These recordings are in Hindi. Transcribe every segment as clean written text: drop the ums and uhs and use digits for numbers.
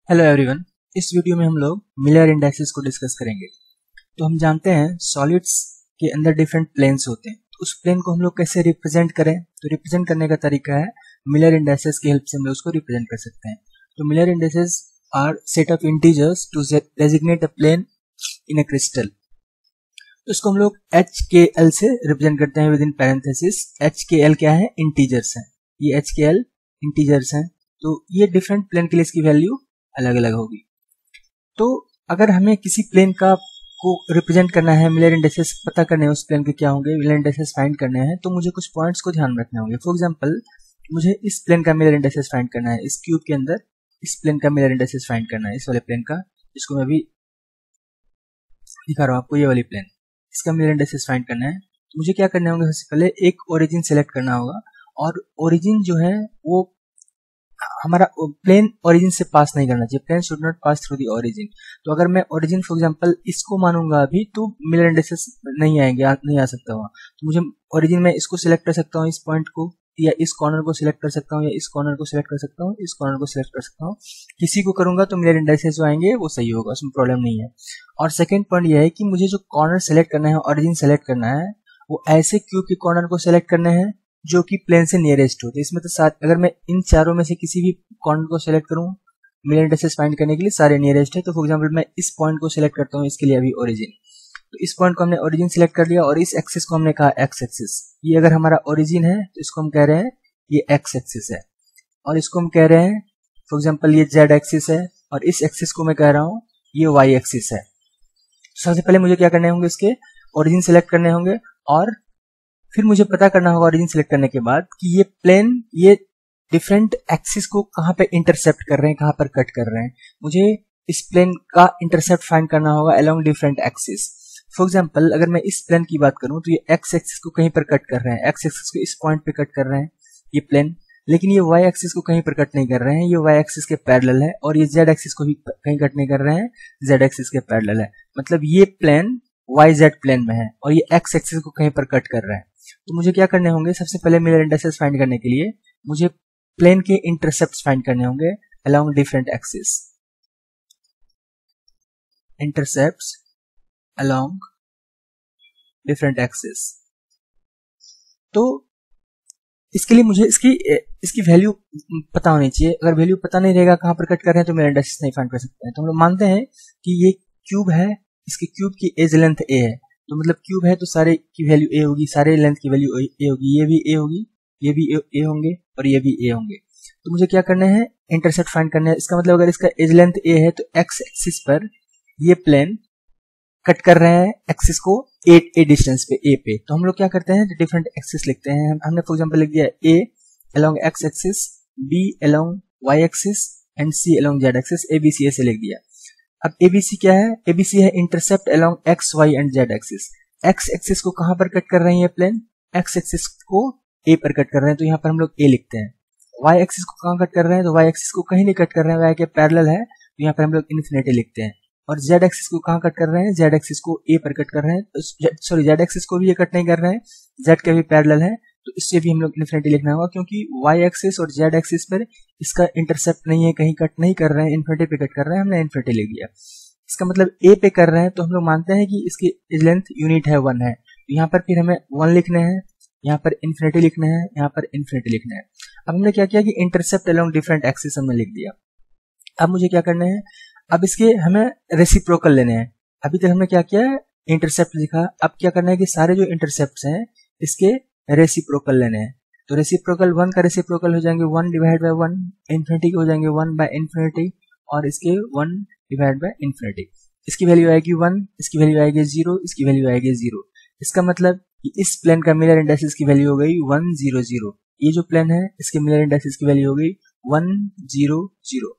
Hello everyone. इस वीडियो में हम लोग मिलर इंडेक्सेस को डिस्कस करेंगे। तो हम जानते हैं सॉलिड्स के अंदर डिफरेंट प्लेन्स होते हैं, तो उस प्लेन को हम लोग कैसे रिप्रेजेंट करें। तो रिप्रेजेंट करने का तरीका है मिलर इंडेक्सेस की हेल्प से हम लोग उसको रिप्रेजेंट कर सकते हैं। तो Miller indexes are set of integers to designate a plane in a crystal. तो इसको हम लोग HKL से रिप्रेजेंट करते हैं विद इन पैरेंथेसिस। HKL क्या है? इंटीजर्स हैं। ये HKL इंटीजर्स हैं। तो ये डिफरेंट प्लेन के लिए इसकी वैल्यू अलग अलग होगी। तो अगर हमें किसी प्लेन का को रिप्रेजेंट करना है, मिलर इंडेक्सेस पता करने हैं उस प्लेन के क्या होंगे, मिलर इंडेक्सेस फाइंड करने हैं, तो मुझे कुछ पॉइंट्स को ध्यान रखने होंगे। फॉर एग्जांपल मुझे इस प्लेन का मिलर इंडेक्सेस फाइंड करना है, इस क्यूब के अंदर इस प्लेन का मिलर इंडेक्सेस फाइंड करना है, इस वाले प्लेन का, जिसको मैं अभी दिखा रहा हूँ आपको, ये वाली प्लेन, इसका मिलर इंडेक्सेस फाइंड करना है। तो मुझे क्या करना होगा, सबसे पहले एक ओरिजिन सेलेक्ट करना होगा, और ओरिजिन जो है वो हमारा प्लेन ओरिजिन से पास नहीं करना चाहिए। Plane should not pass through the origin. तो अगर मैं ओरिजिन फॉर एग्जांपल इसको मानूंगा अभी, तो मिलर इंडेक्सेस नहीं आएंगे, नहीं आ सकता हुआ। तो मुझे ओरिजिन में इसको सिलेक्ट कर सकता हूँ, इस पॉइंट को, या इस कॉर्नर को सिलेक्ट कर सकता हूँ, या इस कॉर्नर को सिलेक्ट कर सकता हूँ, इस कॉर्नर को सिलेक्ट कर सकता हूँ। किसी को करूंगा तो मिलर इंडेक्सेस जो आएंगे वो सही होगा, उसमें प्रॉब्लम नहीं है। और सेकेंड पॉइंट यह है कि मुझे जो कॉर्नर सेलेक्ट करना है, ओरिजिन सेलेक्ट करना है, वो ऐसे क्यूब के कॉर्नर को सिलेक्ट करना है जो कि प्लेन से नियरेस्ट हो। तो इसमें तो अगर मैं इन चारों में से किसी भी कॉर्नर को सिलेक्ट करूं मिलर इंडेक्सेस फाइंड करने के लिए, सारे नियरेस्ट है। तो फॉर एग्जांपल मैं इस पॉइंट को सिलेक्ट करता हूं, इसके लिए अभी ओरिजिन। तो इस पॉइंट को हमने ओरिजिन सिलेक्ट कर लिया, और इस एक्सिस को हमने कहा एक्स एक्सिस। ये अगर हमारा ओरिजिन है तो इसको हम कह रहे हैं ये एक्स एक्सिस है, और इसको हम कह रहे हैं फॉर एग्जाम्पल ये जेड एक्सिस है, और इस एक्सिस को मैं कह रहा हूँ ये वाई एक्सिस है। सबसे पहले मुझे क्या करने होंगे, इसके ओरिजिन सिलेक्ट करने होंगे, और फिर मुझे पता करना होगा ओरिजिन सिलेक्ट करने के बाद कि ये प्लेन ये डिफरेंट एक्सिस को कहाँ पे इंटरसेप्ट कर रहे हैं, कहाँ पर कट कर रहे हैं। मुझे इस प्लेन का इंटरसेप्ट फाइंड करना होगा along different axis. For example अगर मैं इस प्लेन की बात करूं तो ये एक्स एक्सिस को कहीं पर कट कर रहे हैं, एक्स एक्सिस को इस पॉइंट पे कट कर रहे हैं ये प्लेन, लेकिन ये वाई एक्सिस को कहीं पर कट नहीं कर रहे हैं, ये वाई एक्सिस के पैरेलल है, और ये जेड एक्सिस को भी कहीं कट नहीं कर रहे हैं, जेड एक्सिस के पैरेलल है। मतलब ये प्लेन वाई जेड प्लेन में है, और ये एक्स एक्सिस को कहीं पर कट कर रहे हैं। तो मुझे क्या करने होंगे, सबसे पहले मिलर इंडेक्सेस फाइंड करने के लिए मुझे प्लेन के इंटरसेप्ट्स फाइंड करने होंगे along different axis. Intercepts along different axis. तो इसके लिए मुझे इसकी वैल्यू पता होनी चाहिए। अगर वैल्यू पता नहीं रहेगा कहां पर कट कर रहे हैं, तो मिलर इंडेक्सेस नहीं फाइंड कर सकते हैं। तो हम लोग मानते हैं कि ये क्यूब है, इसके क्यूब की एज लेंथ ए है, तो मतलब क्यूब है तो सारे की वैल्यू ए होगी, सारे लेंथ की वैल्यू ए होगी, ये भी ए होगी, ये भी ए होंगे, और ये भी ए होंगे। तो मुझे क्या करना है, इंटरसेप्ट फाइंड करना है। इसका मतलब अगर इसका एज लेंथ ए है, तो एक्स एक्सिस पर ये प्लेन कट कर रहे हैं एक्सिस को ए डिस्टेंस पे, ए पे। तो हम लोग क्या करते हैं, डिफरेंट एक्सिस लिखते हैं। हमने फॉर एग्जांपल लिख दिया A along X axis, B along Y axis, and C along Z axis. A B C ऐसे लिख दिया। अब एबीसी क्या है, एबीसी है intercept along X Y and Z axis. X axis को कहां पर कट कर रहे हैं ये प्लेन, एक्स एक्सिस को ए पर कट कर रहे हैं, तो यहाँ पर हम लोग ए लिखते हैं। वाई एक्सिस को कहां कट कर रहे हैं, तो वाई एक्सिस को कहीं नहीं कट कर रहे हैं, वाई के पैरेलल है, तो यहाँ पर हम लोग इन्फिनिटी लिखते हैं। और जेड एक्सिस को कहां कट कर रहे हैं, जेड एक्सिस को ए पर कट कर रहे हैं, सॉरी जेड एक्सिस को भी ये कट नहीं कर रहे हैं, जेड के भी पैरेलल है, तो इससे भी हम लोग इन्फिनिटी लिखना होगा, क्योंकि वाई एक्सिस और जेड एक्सिस पर इसका इंटरसेप्ट नहीं है, कहीं कट नहीं कर रहे हैं, इन्फिनिटी पे कट कर रहे हैं, हमने इन्फिनिटी लिख दिया। इसका मतलब ए पे कर रहे हैं, तो हम लोग मानते हैं कि इसकी लेंथ यूनिट है, 1 है। तो यहाँ पर फिर हमें 1 लिखने हैं, यहाँ पर इन्फिनिटी लिखना है, यहाँ पर इन्फिनिटी लिखना है। अब हमने क्या किया कि इंटरसेप्ट अलोंग डिफरेंट एक्सिस हमने लिख दिया। अब मुझे क्या करना है, अब इसके हमें रेसिप्रोकल लेने हैं। अभी तक हमने क्या किया, इंटरसेप्ट लिखा। अब क्या करना है कि सारे जो इंटरसेप्ट हैं इसके रेसिप्रोकल लेने हैं। तो रेसिप्रोकल 1 का रेसिप्रोकल हो जाएंगे 1 डिवाइड बाय 1, इन्फिनिटी हो जाएंगे 1 बाय इन्फिनिटी, और इसके 1 डिवाइड बाय इन्फिनिटी। इसकी वैल्यू आएगी 1, इसकी वैल्यू आएगी 0, इसकी वैल्यू आएगी 0। इसका मतलब कि इस प्लेन का मिलर इंडेक्सेस की वैल्यू हो गई 1 0 0। ये जो प्लेन है इसके मिलर इंडेक्सेस की वैल्यू हो गई 1 0 0।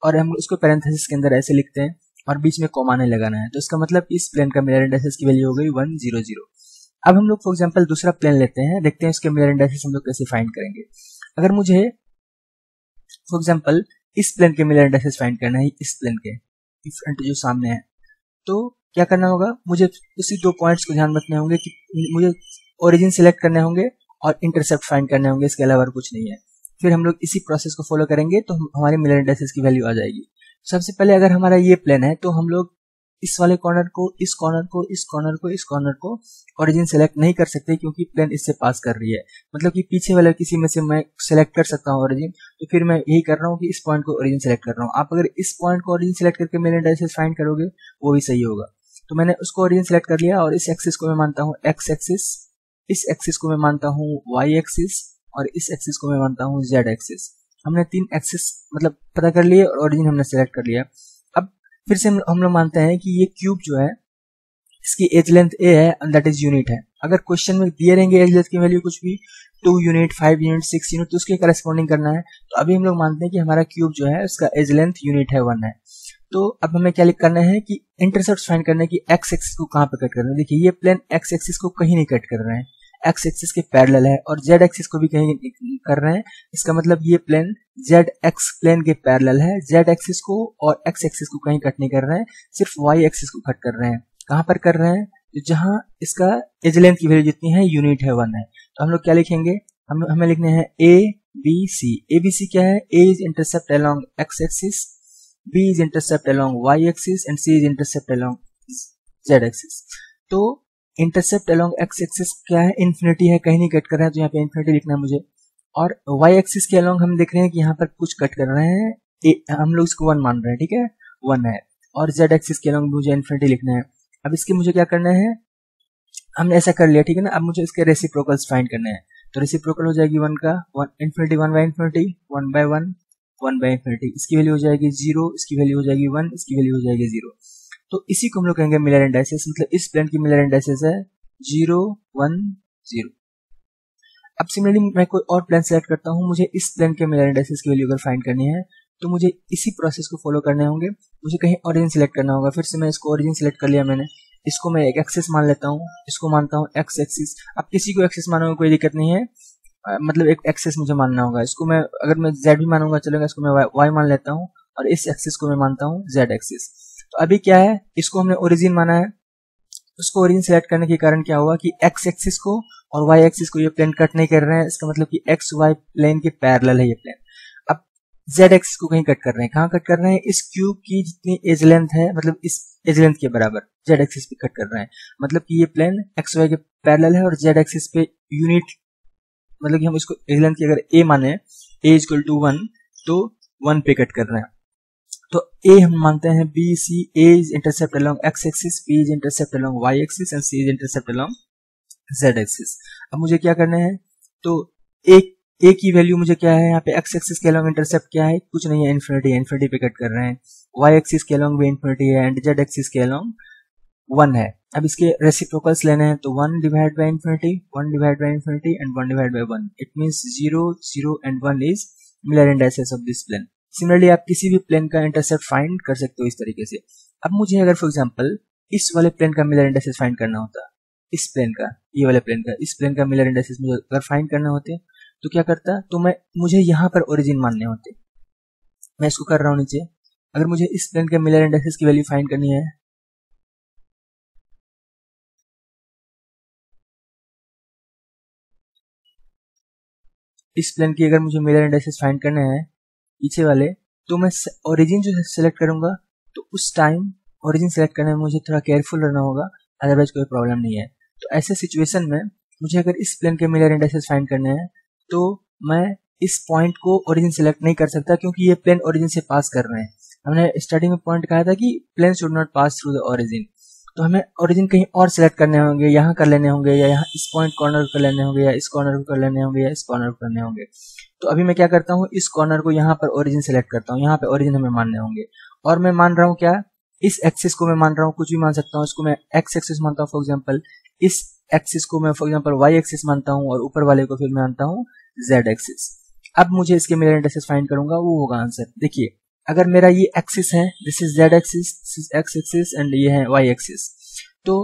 और हम इसको पैरेंथेसिस के अंदर ऐसे लिखते हैं, और बीच में कॉमा नहीं लगाना है। तो इसका मतलब इस प्लेन का मिलर इंडेक्सेस की वैल्यू हो गई 1 0 0। अब हम लोग फॉर एग्जांपल दूसरा प्लेन लेते हैं, देखते हैं इसके मिलर इंडेक्सेस हम लोग कैसे फाइंड करेंगे। अगर मुझे फॉर एग्जांपल इस प्लेन के मिलर इंडेक्सेस फाइंड करना है, इस प्लेन के फ्रंट जो सामने है, तो क्या करना होगा, मुझे उसी 2 पॉइंट्स को ध्यान रखने होंगे कि मुझे ओरिजिन सिलेक्ट करने होंगे और इंटरसेप्ट फाइंड करने होंगे, इसके अलावा कुछ नहीं है। फिर हम लोग इसी प्रोसेस को फॉलो करेंगे तो हमारे मिलर इंडाइसेस की वैल्यू आ जाएगी। सबसे पहले अगर हमारा ये प्लेन है तो हम लोग इस वाले कॉर्नर को, इस कॉर्नर को, इस कॉर्नर को, इस कॉर्नर को ओरिजिन सेलेक्ट नहीं कर सकते क्योंकि प्लेन इससे पास कर रही है। मतलब कि पीछे वाले किसी में से मैं सेलेक्ट कर सकता हूँ ओरिजिन, तो फिर मैं यही कर रहा हूँ कि इस पॉइंट को ओरिजिन सेलेक्ट कर रहा हूँ। आप अगर इस पॉइंट को ओरिजिन सेलेक्ट करके मिलर इंडाइसेस फाइंड करोगे वो भी सही होगा। तो मैंने उसको ओरिजिन सेलेक्ट कर लिया और इस एक्सिस को मैं मानता हूँ एक्स एक्सिस, इस एक्सिस को मैं मानता हूँ वाई एक्सिस और इस एक्सिस को मैं मानता हूँ जेड एक्सिस। हमने 3 एक्सिस मतलब पता कर लिए और ओरिजिन हमने सेलेक्ट कर लिया। अब फिर से हम लोग मानते हैं कि ये क्यूब जो है इसकी एज लेंथ ए है एंड दैट इज यूनिट है। अगर क्वेश्चन में दिए रहेंगे एज लेंथ की वैल्यू कुछ भी 2 यूनिट, 5 यूनिट, 6 यूनिट, तो उसके करस्पॉन्डिंग करना है। तो अभी हम लोग मानते हैं कि हमारा क्यूब जो है उसका एज लेंथ यूनिट है 1 है। तो अब हमें क्या करना है कि इंटरसेप्ट फाइंड करना है कि एक्स एक्सिस को कहाँ पे कट करना है। देखिए ये प्लेन एक्स एक्सिस को कहीं नहीं कट कर रहे हैं, एक्स एक्सिस के पैरेलल है, और जेड एक्सिस को भी कहीं कर रहे हैं। इसका मतलब ये प्लेन जेड एक्स प्लेन के पैरेलल है, जेड एक्सिस को और एक्स एक्सिस को कहीं कट नहीं कर रहे हैं, सिर्फ वाई एक्सिस को कट कर रहे हैं। कहाँ पर कर रहे हैं? तो जहां इसका एज लेंथ की वैल्यू जितनी है यूनिट है 1 है। तो हम लोग क्या लिखेंगे, हमें लिखने हैं ए बी सी। ए बी सी क्या है? A is intercept along X axis, B is intercept along y axis and C is intercept along z axis। तो intercept along x axis क्या है? इन्फिनिटी है, कहीं नहीं कट कर रहे हैं, तो यहाँ पे इन्फिनिटी लिखना है मुझे। और y axis के along हम देख रहे हैं कि यहाँ पर कुछ कट कर रहे हैं, हम लोग इसको 1 मान रहे हैं, ठीक है 1 है। और z axis के along मुझे इन्फिनिटी लिखना है। अब इसके मुझे क्या करना है, हमने ऐसा कर लिया, ठीक है ना। अब मुझे इसके रेसिप्रोकल्स फाइंड करने हैं। तो रेसिप्रोकल हो जाएगी 1 का, 1 infinity 1 by infinity, 1 by 1, 1 by infinity. इसकी वैल्यू हो जाएगी 0, इसकी वैल्यू हो जाएगी 1, इसकी वैल्यू हो जाएगी 0। तो इसी को हम लोग कहेंगे मिलर इंडाइसेस। मतलब इस प्लेन की मिलर इंडाइसेस है 0 1 0। अब सिमिलरली मैं कोई और प्लेन सेलेक्ट करता हूँ, मुझे इस प्लेन के मिलर इंडाइसेस की वैल्यू अगर फाइंड करनी है तो मुझे इसी प्रोसेस को फॉलो करने होंगे। मुझे कहीं ओरिजिन सेलेक्ट करना होगा। फिर से मैं इसको ओरिजिन सेलेक्ट कर लिया मैंने, इसको मैं एक एक्सिस मान लेता हूँ, इसको मानता हूँ एक्स एक्सिस। अब किसी को एक्सिस मानोगे कोई दिक्कत नहीं है, मतलब एक एक्सिस मुझे मानना होगा। इसको मैं अगर मैं z भी मानूंगा चलेगा, इसको मैं y मान लेता हूँ और इस एक्सिस को मैं मानता हूँ z एक्सिस। तो अभी क्या है, इसको हमने ओरिजिन माना है, उसको ओरिजिन सेलेक्ट करने के कारण क्या हुआ कि x एक्सिस को और y एक्सिस को ये प्लेन कट नहीं कर रहे हैं। इसका मतलब कि x y प्लेन के पैरेलल है ये प्लेन। अब z एक्सिस को कहीं कट कर रहे हैं, कहाँ कट कर रहे हैं? इस क्यूब की जितनी एज लेंथ है, मतलब इस एज लेंथ के बराबर z एक्सिस पे कट कर रहे हैं। मतलब कि ये प्लेन x y के पैरेलल है और z एक्सिस पे यूनिट, मतलब कि हम इसको एज लेंथ की अगर a माने, a इक्वल टू 1, तो 1 पे कट कर रहे हैं। तो a हम मानते हैं b c, a is intercept along x axis, b is intercept along y axis and c is intercept along z axis. अब मुझे क्या करना है, तो a की वैल्यू मुझे क्या है यहाँ पे, x एक्सिस के अलोंग इंटरसेप्ट क्या है? कुछ नहीं है, इन्फिनिटी है, इन्फिनिटी पे कट कर रहे हैं। y एक्सिस के अलोंग भी इन्फिनिटी है एंड z एक्सिस के अलोंग 1 है। अब इसके रेसिप्रोकल्स लेने हैं, तो 1 divide by infinity, 1 divide by infinity and 1 divide by 1। It means 0 0 and 1 is Miller indices of this plane. Similarly आप किसी भी प्लेन का इंटरसेप्ट फाइंड कर सकते हो इस तरीके से। अब मुझे अगर फॉर एग्जांपल इस वाले प्लेन का मिलर इंडाइसेस फाइंड करना होता, इस प्लेन का, ये वाले प्लेन का, इस प्लेन का मिलर इंडाइसेस मुझे अगर फाइंड करना होते तो क्या करता, तो मुझे यहाँ पर ओरिजिन मानने होते। मैं इसको कर रहा हूँ नीचे। अगर मुझे इस प्लेन के मिलर इंडाइसेस की वैल्यू फाइंड करनी है, इस प्लेन की अगर मुझे मिलर इंडाइसेस फाइंड करने हैं पीछे वाले, तो मैं ओरिजिन जो सेलेक्ट करूंगा, तो उस टाइम ओरिजिन सेलेक्ट करने में मुझे थोड़ा केयरफुल रहना होगा, अदरवाइज कोई प्रॉब्लम नहीं है। तो ऐसे सिचुएशन में मुझे अगर इस प्लेन के मिलर इंडाइसेस फाइंड करने हैं तो मैं इस पॉइंट को ओरिजिन सेलेक्ट नहीं कर सकता क्योंकि ये प्लेन ओरिजिन से पास कर रहे हैं। हमने स्टार्टिंग में पॉइंट कहा था कि plane should not pass through the origin. तो हमें ओरिजिन कहीं और सेलेक्ट करने होंगे, यहाँ कर लेने होंगे, या यहाँ इस पॉइंट कॉर्नर कर लेने होंगे, या इस कॉर्नर को कर लेने होंगे, या इस कॉर्नर को करने होंगे। तो अभी मैं क्या करता हूँ, इस कॉर्नर को यहाँ पर ओरिजिन सेलेक्ट करता हूँ, यहाँ पे ओरिजिन हमें मानने होंगे। और मैं मान रहा हूँ क्या, इस एक्सिस को मैं मान रहा हूँ, कुछ भी मान सकता हूँ। इसको मैं एक्स एक्सिस मानता हूँ फॉर एग्जाम्पल, इस एक्सिस को मैं फॉर एग्जाम्पल वाई एक्सिस मानता हूँ, और ऊपर वाले को फिर मैं मानता हूँ जेड एक्सिस। अब मुझे इसके मिलर इंडाइसेस फाइंड करूंगा, वो होगा आंसर। देखिए अगर मेरा ये एक्सिस है, this is Z axis, this is x axis and ये है वाई एक्सिस। तो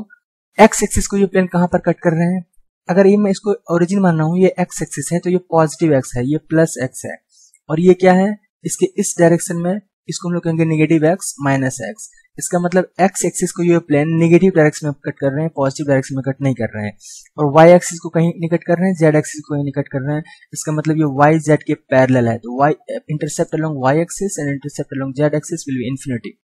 एक्स एक्सिस को ये प्लेन कहां पर कट कर रहे हैं, अगर ये मैं इसको ओरिजिन मान रहा हूं, ये एक्स एक्सिस है, तो ये पॉजिटिव एक्स है, ये प्लस एक्स है। और ये क्या है, इसके इस डायरेक्शन में इसको हम लोग कहेंगे नेगेटिव एक्स माइनस एक्स। इसका मतलब एक्स एक्सिस को ये प्लेन नेगेटिव डायरेक्शन में कट कर रहे हैं, पॉजिटिव डायरेक्शन में कट नहीं कर रहे हैं। और वाई एक्सिस को कहीं नहीं कट कर रहे हैं, जेड एक्सिस को कहीं नहीं कट कर रहे हैं। इसका मतलब ये वाई जेड के पैरेलल है। तो Y intercept along Y axis and intercept along Z axis will be infinity.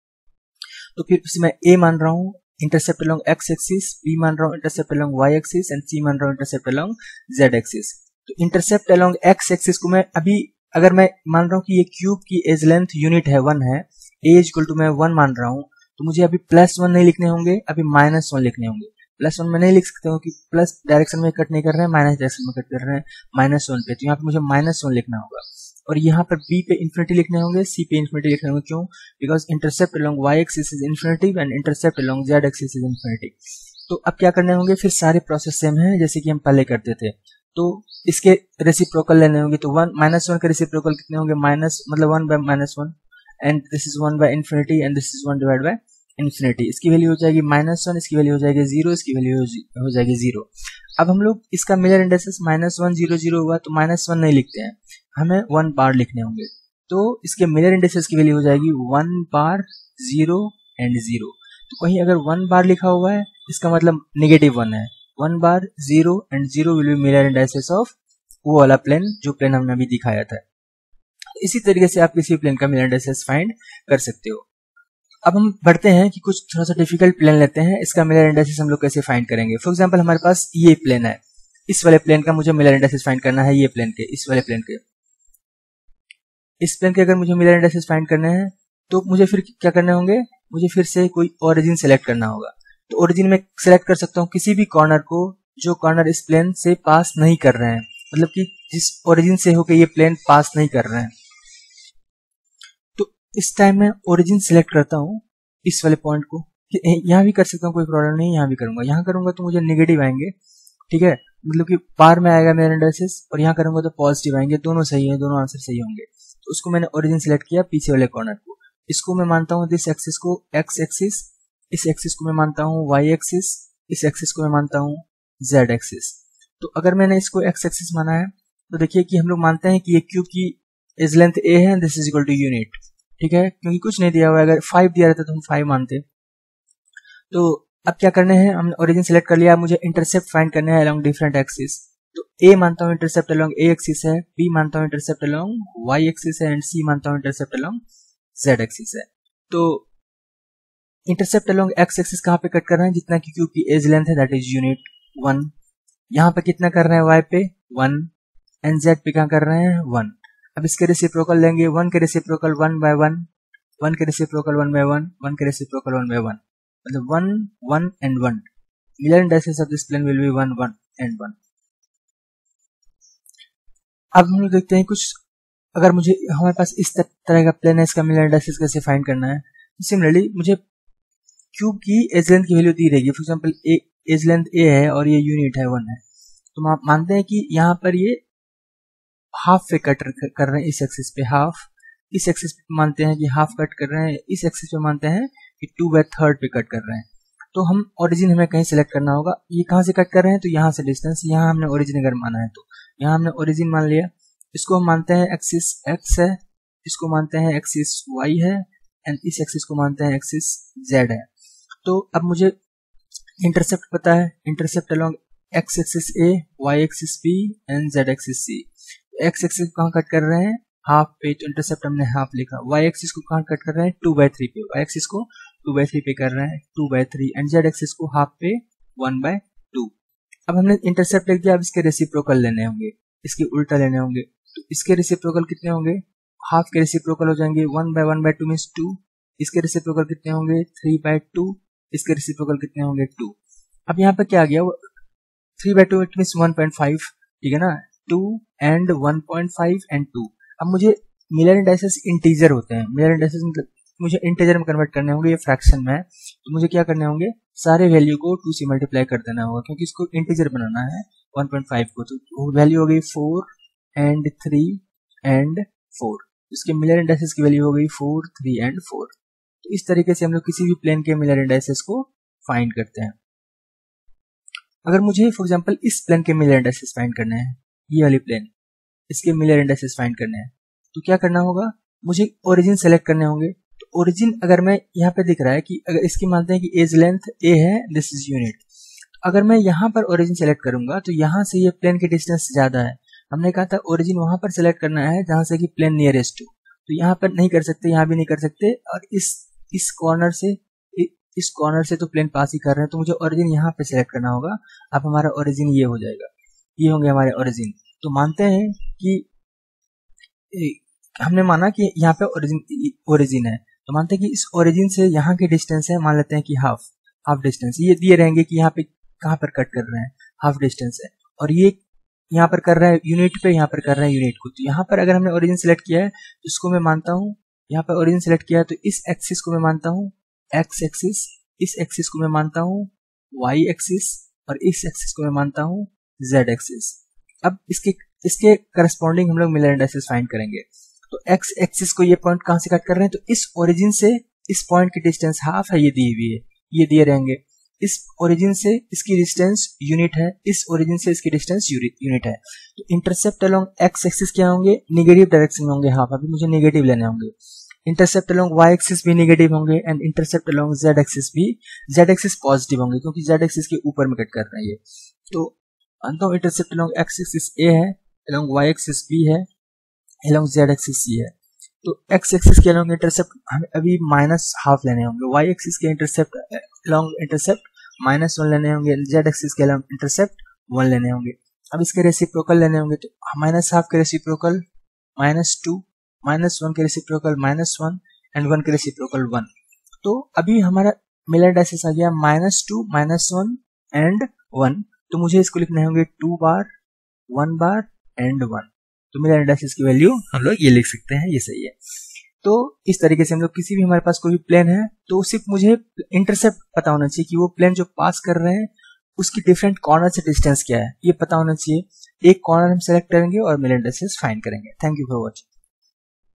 तो फिर मैं ए मान रहा हूँ intercept along X axis, B मान रहा हूँ intercept along Y axis and C मान रहा हूँ इंटरसेप्ट अलोंग जेड एक्सिस। तो इंटरसेप्ट अलोंग एक्स एक्सिस को मैं अभी अगर मैं मान रहा हूँ कि ये क्यूब की एज लेंथ यूनिट है 1 है, ए इक्वल टू मैं 1 मान रहा हूँ, तो मुझे अभी +1 नहीं लिखने होंगे, अभी -1 लिखने होंगे। +1 मैं नहीं लिख सकता हूँ कि प्लस डायरेक्शन में कट नहीं कर रहे हैं, माइनस डायरेक्शन में कट कर रहे हैं -1 पे, तो यहाँ पे मुझे -1 लिखना होगा। और यहाँ पर बी पे इन्फिनिटी लिखने होंगे, सी पे इन्फिनिटी लिखने होंगे। क्यों? Because intercept along Y axis is infinity and intercept along Z axis is infinity. तो अब क्या करने होंगे, फिर सारे प्रोसेस सेम है जैसे कि हम पहले करते थे। तो इसके रेसिप्रोकल लेने होंगे। तो -1 के रेसिप्रोकल कितने होंगे, माइनस मतलब 1 by -1 and this is 1 by infinity and this is 1 divide by infinity. इसकी वैल्यू हो जाएगी -1, इसकी वैल्यू हो जाएगी 0, इसकी वैल्यू हो जाएगी 0। अब हम लोग इसका मिलर इंडेक्सेस -1 0 0 हुआ तो -1 नहीं लिखते हैं, हमें 1 बार लिखने होंगे। तो इसके मिलर इंडेक्सेस की वैल्यू हो जाएगी 1 बार 0 एंड 0। तो कहीं अगर 1 बार लिखा हुआ है इसका मतलब -1 है। 1 बार 0 and 0 will be Miller indexes of वो वाला प्लेन जो प्लेन हमने अभी दिखाया था। इसी तरीके से आप किसी प्लेन का मिलर इंडेक्सेस फाइंड कर सकते हो। अब हम बढ़ते हैं कि कुछ थोड़ा सा डिफिकल्ट प्लेन लेते हैं, इसका मिलर इंडेक्सेस हम लोग कैसे फाइंड करेंगे। फॉर एग्जांपल हमारे पास ये प्लेन है, इस वाले प्लेन का मुझे मिलर इंडेक्सेस फाइंड करना है, ये प्लेन के, इस वाले प्लेन के, इस प्लेन के अगर मुझे मिलर इंडेक्सेस फाइंड करने हैं तो मुझे फिर क्या करने होंगे, मुझे फिर से कोई ओरिजिन सेलेक्ट करना होगा। तो ओरिजिन में सेलेक्ट कर सकता हूँ किसी भी कॉर्नर को जो कॉर्नर इस प्लेन से पास नहीं कर रहे हैं, मतलब कि जिस ओरिजिन से होकर ये प्लेन पास नहीं कर रहे हैं। तो इस टाइम मैं ओरिजिन सेलेक्ट करता हूँ इस वाले पॉइंट को, यहाँ भी कर सकता हूँ, कोई प्रॉब्लम नहीं, यहाँ भी करूंगा। यहाँ करूंगा तो मुझे नेगेटिव आएंगे, ठीक है, मतलब कि पार में आएगा मेरा इंडेक्सेस, और यहाँ करूंगा तो पॉजिटिव आएंगे। दोनों सही है, दोनों आंसर सही होंगे। तो उसको मैंने ओरिजिन सेलेक्ट किया पीछे वाले कॉर्नर को। इसको मैं मानता हूँ दिस एक्सिस को एक्स एक्सिस, इस एक्सिस को मैं मानता हूँ वाई एक्सिस, इस एक्सिस को मैं मानता हूँ जेड एक्सिस। तो अगर मैंने इसको एक्स एक्सिस माना है तो देखिए कि हम लोग मानते हैं कि ये क्यूब की एज लेंथ ए है, this is equal to unit, ठीक है, क्योंकि कुछ नहीं दिया हुआ है। अगर 5 दिया रहता तो हम 5 मानते। तो अब क्या करने हैं, हमने ओरिजिन सेलेक्ट कर लिया, मुझे इंटरसेप्ट फाइंड करने हैं अलोंग डिफरेंट एक्सिस। तो ए मानता हूँ इंटरसेप्ट अलोंग ए एक्सिस है, बी मानता हूँ इंटरसेप्ट अलोंग वाई एक्सिस है एंड सी मानता हूँ इंटरसेप्ट अलोंग जेड एक्सिस है। तो इंटरसेप्ट अलोंग एक्स एक्सिस कहाँ पे कट कर रहे हैं, जितना की क्यूब की एज लेंथ है दैट इज यूनिट 1। यहाँ पे कितना कर रहे हैं, वाई पे 1 एंड जेड पे क्या कर रहे हैं 1। अब इसके रेसिप्रोकल लेंगे, 1 के रेसिप्रोकल 1 बाय 1, 1 के रेसिप्रोकल 1 बाय 1, 1 के रेसिप्रोकल 1 बाय 1, मतलब 1 1 and 1। Miller indexes of this plane will be 1 1 and 1। अब हम लोग देखते हैं कुछ, अगर मुझे हमारे पास इस तरह का प्लेन है, इसका मिलर इंडेक्सेस कैसे फाइंड करना है। सिमिलरली मुझे क्यूब की एज लेंथ की वैल्यू दी रहेगी। For example as length a है और ये यूनिट है 1 है, तो हम मानते हैं कि यहाँ पर ये हाफ पे कट कर रहे हैं, इस एक्सिस पे हाफ, इस एक्सिस पे मानते हैं कि हाफ कट कर रहे हैं, इस एक्सिस पे मानते हैं कि 2/3 पे कट कर रहे हैं। तो हम ओरिजिन हमें कहीं सेलेक्ट करना होगा, ये कहाँ से कट कर रहे हैं, तो यहाँ से डिस्टेंस, यहाँ हमने ओरिजिन अगर माना है तो यहाँ हमने ओरिजिन मान लिया। इसको हम मानते हैं एक्सिस एक्स है, इसको मानते हैं एक्सिस वाई है एंड इस एक्सिस को मानते हैं एक्सिस जेड है। तो अब मुझे इंटरसेप्ट पता है, intercept along X axis A, Y axis B and Z axis C. X axis को कहाँ कट कर रहे हैं, हाफ पे, तो इंटरसेप्ट हमने हाफ लिखा। वाई एक्सिस को कहाँ कट कर रहे हैं, 2/3 पे, वाई एक्सिस को 2/3 पे कर रहे हैं, 2/3 एंड जेड एक्सिस को हाफ पे 1/2। अब हमने इंटरसेप्ट लिख दिया, अब इसके रेसिप्रोकल लेने होंगे, इसके उल्टा लेने होंगे। तो इसके रेसिप्रोकल कितने होंगे, हाफ के रेसिप्रोकल हो जाएंगे 1/1/2 मीन्स 2। इसके रेसिप्रोकल कितने होंगे 3/2, इसके रेसिप्रोकल कितने होंगे 2। अब यहाँ पे क्या आ गया, 3/2 इट मीन्स 1.5, ठीक है ना, 2 एंड 1.5 एंड 2। अब मुझे मिलर इंडेक्सेस इंटीजर होते हैं, मिलर इंडेक्सेस मतलब मुझे इंटीजर में कन्वर्ट करने होंगे, ये फ्रैक्शन में है, तो मुझे क्या करने होंगे, सारे वैल्यू को 2 से मल्टीप्लाई कर देना होगा, क्योंकि इसको इंटीजर बनाना है 1.5 को। तो वैल्यू हो गई 4 एंड 3 एंड 4। इसके मिलर इंडेक्सेस की वैल्यू हो गई 4 3 एंड 4। तो इस तरीके से हम लोग किसी भी प्लेन के मिलर इंडेक्सेस को फाइंड करते हैं। अगर मुझे फॉर एग्जांपल इस प्लेन के मिलर इंडेक्सेस फाइंड करने हैं, ये वाली प्लेन, इसके मिलर इंडेक्सेस फाइंड करने हैं, तो क्या करना होगा, मुझे ओरिजिन सेलेक्ट करने होंगे। तो ओरिजिन अगर मैं यहाँ पे दिख रहा है कि अगर इसकी मानते हैं कि एज लेंथ ए है, दिस इज यूनिट। अगर मैं यहाँ पर ओरिजिन सेलेक्ट करूंगा तो यहाँ से ये प्लेन की डिस्टेंस ज्यादा है। हमने कहा था ओरिजिन वहां पर सेलेक्ट करना है जहां से कि प्लेन नियरेस्ट टू, तो यहाँ पर नहीं कर सकते, यहाँ भी नहीं कर सकते, और इस कॉर्नर से तो प्लेन पास ही कर रहे हैं, तो मुझे ओरिजिन यहाँ पे सेलेक्ट करना होगा। अब हमारा ओरिजिन ये हो जाएगा, ये होंगे हमारे ओरिजिन। तो मानते हैं कि हमने माना कि यहाँ पे ओरिजिन है, तो मानते हैं कि इस ओरिजिन से यहाँ की डिस्टेंस है, मान लेते हैं कि हाफ डिस्टेंस। ये दिए रहेंगे कि यहाँ पे कहाँ पर कट कर रहे हैं, हाफ डिस्टेंस है, और ये यहाँ पर कर रहा है यूनिट पे, यहाँ पर कर रहे हैं यूनिट को। तो यहाँ पर अगर हमने ओरिजिन सेलेक्ट किया है तो इसको मैं मानता हूँ, यहाँ पर ओरिजिन सेलेक्ट किया है तो इस एक्सिस को मैं मानता हूँ एक्स एक्सिस, इस एक्सिस को मैं मानता हूँ वाई एक्सिस, और इस एक्सिस को मैं मानता हूँ जेड एक्सिस। अब इसके करस्पॉन्डिंग हम लोग मिलर इंडाइसेस फाइंड करेंगे। तो एक्स एक्सिस को ये पॉइंट कहाँ से कट कर रहे हैं, तो इस ओरिजिन से इस पॉइंट की डिस्टेंस हाफ है, ये दी हुई है, ये दिए रहेंगे। इस ओरिजिन से इसकी डिस्टेंस यूनिट है, इस ओरिजिन से इसकी डिस्टेंस यूनिट है। तो इंटरसेप्ट अलोंग एक्स एक्सिस क्या होंगे, निगेटिव डायरेक्शन में होंगे हाफ, अभी मुझे नेगेटिव लेने होंगे। इंटरसेप्ट अलोंग वाई एक्सिस भी नेगेटिव होंगे, and intercept along Z axis भी, जेड एक्सिस पॉजिटिव होंगे क्योंकि जेड एक्सिस के ऊपर में कट कर रहे हैं ये। तो अंततः इंटरसेप्ट अलोंग एक्स एक्सिस ए है, अलोंग वाई एक्सिस बी है, अलोंग जेड एक्सिस सी है। तो एक्स एक्सिस के अलोंग इंटरसेप्ट हमें अभी माइनस हाफ लेने होंगे, वाई एक्सिस के इंटरसेप्ट अलोंग इंटरसेप्ट -1 लेने होंगे, जेड एक्सिस के अलोंग इंटरसेप्ट 1 लेने होंगे। अब इसके रेसिप्रोकल लेने होंगे, तो -हाफ के रेसिप्रोकल -2, -1 के रेसिप्रोकल -1, एंड 1 के रेसिप्रोकल 1। तो अभी हमारा मिलर इंडाइसेस आ गया -2, -1 एंड 1। तो मुझे इसको लिखने होंगे 2 बार, 1 बार एंड 1। तो मिलर इंडाइसेस की वैल्यू हम लोग ये लिख सकते हैं, ये सही है। तो इस तरीके से हम लोग किसी भी, हमारे पास कोई भी प्लेन है तो सिर्फ मुझे इंटरसेप्ट पता होना चाहिए कि वो प्लेन जो पास कर रहे हैं उसकी डिफरेंट कॉर्नर से डिस्टेंस क्या है, ये पता होना चाहिए। एक कॉर्नर हम सेलेक्ट करेंगे और मिलर इंडाइसेस फाइंड करेंगे। Thank you for watching.